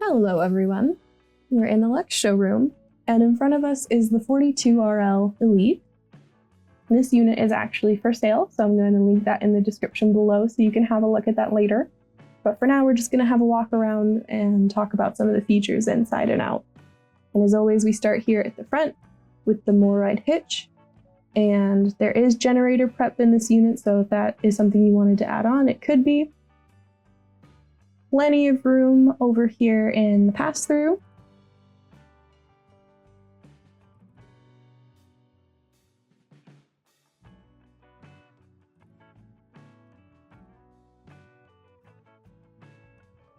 Hello everyone, we're in the Luxe showroom, and in front of us is the 42RL Elite. This unit is actually for sale, so I'm going to link that in the description below so you can have a look at that later. But for now, we're just going to have a walk around and talk about some of the features inside and out. And as always, we start here at the front with the MORride hitch. And there is generator prep in this unit, so if that is something you wanted to add on, it could be. Plenty of room over here in the pass-through.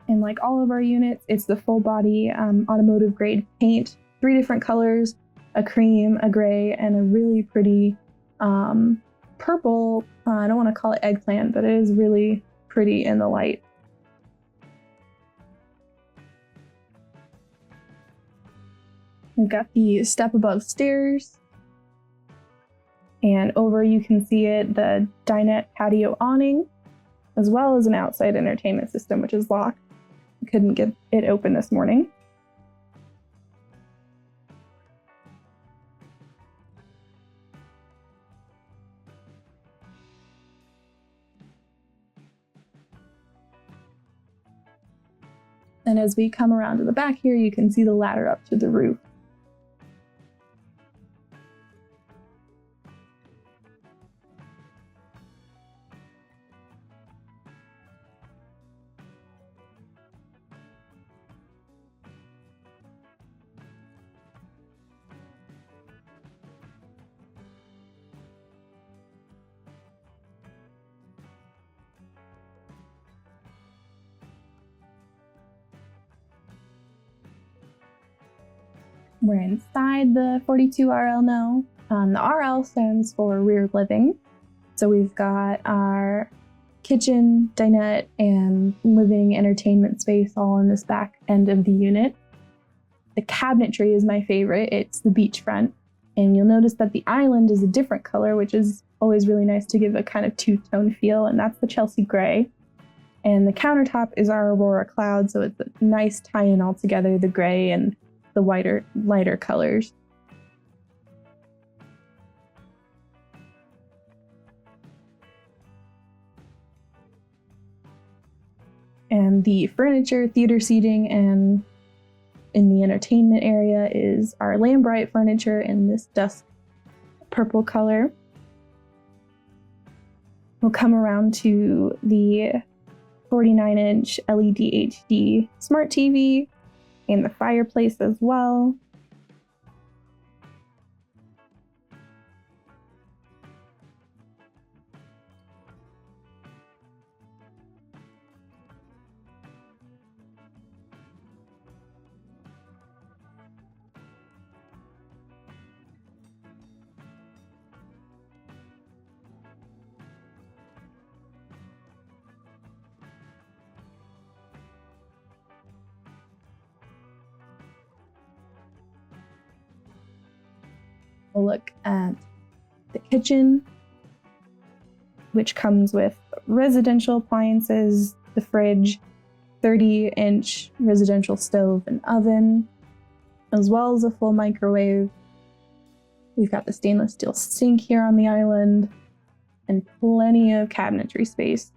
And like all of our units, it's the full body automotive grade paint, 3 different colors, a cream, a gray, and a really pretty purple. I don't want to call it eggplant, but it is really pretty in the light. We've got the step above stairs, and over you can see it, the dinette patio awning, as well as an outside entertainment system, which is locked. Couldn't get it open this morning. And as we come around to the back here, you can see the ladder up to the roof. We're inside the 42RL now. The RL stands for rear living. So we've got our kitchen, dinette, and living entertainment space all in this back end of the unit. The cabinetry is my favorite. It's the beachfront. And you'll notice that the island is a different color, which is always really nice to give a kind of two-tone feel, and that's the Chelsea gray. And the countertop is our Aurora cloud, so it's a nice tie-in all together, the gray and the lighter colors. And the furniture, theater seating, and in the entertainment area is our Lambrite furniture in this dusk purple color. We'll come around to the 49-inch LED HD smart TV, and the fireplace as well. We'll look at the kitchen, which comes with residential appliances, the fridge, 30-inch residential stove and oven, as well as a full microwave. We've got the stainless steel sink here on the island, and plenty of cabinetry space.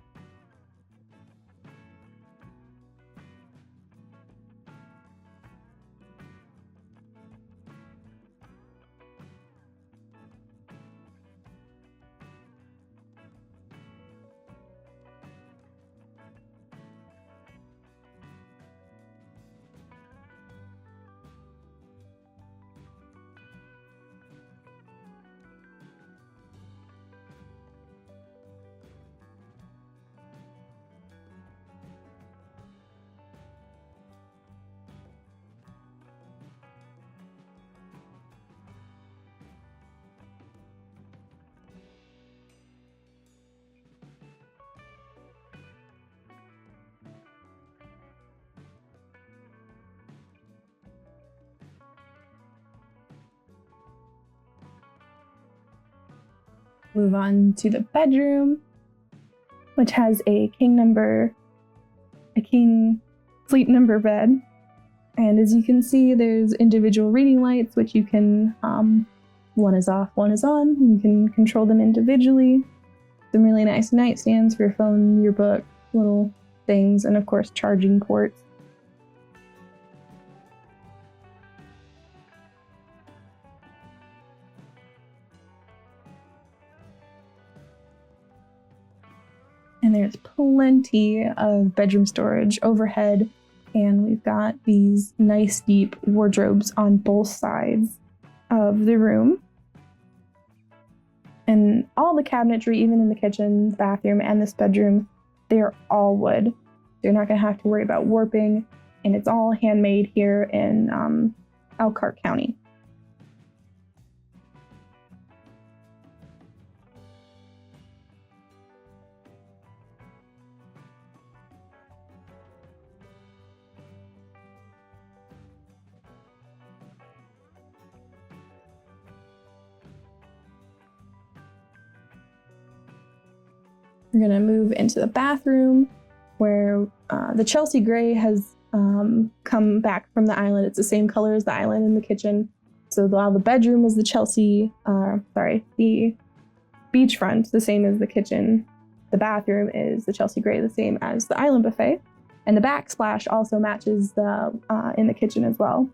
Move on to the bedroom, which has a king sleep number bed, And as you can see, there's individual reading lights, which you can, one is off, one is on. You can control them individually. Some really nice nightstands for your phone, your book, little things, and of course, charging ports. And there's plenty of bedroom storage overhead. And we've got these nice deep wardrobes on both sides of the room. And all the cabinetry, even in the kitchen, bathroom, and this bedroom, they're all wood. So you're not going to have to worry about warping. And it's all handmade here in Elkhart County. We're going to move into the bathroom where the Chelsea gray has come back from the island. It's the same color as the island in the kitchen. So while the bedroom is the the beachfront, the same as the kitchen, the bathroom is the Chelsea gray, the same as the island buffet. And the backsplash also matches the in the kitchen as well.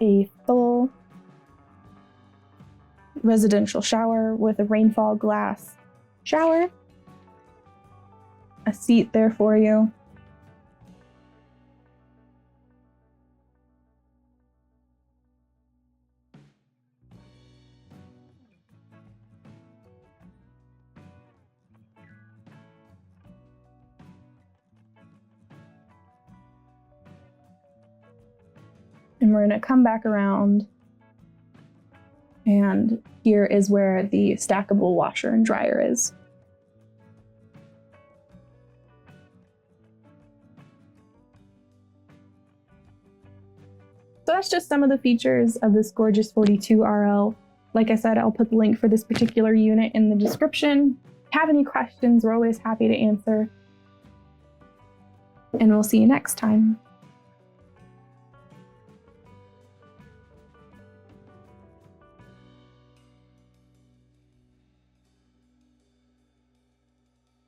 A full residential shower with a rainfall glass shower. A seat there for you. And we're going to come back around, and here is where the stackable washer and dryer is. So that's just some of the features of this gorgeous 42RL. Like I said, I'll put the link for this particular unit in the description. If you have any questions, we're always happy to answer. And we'll see you next time.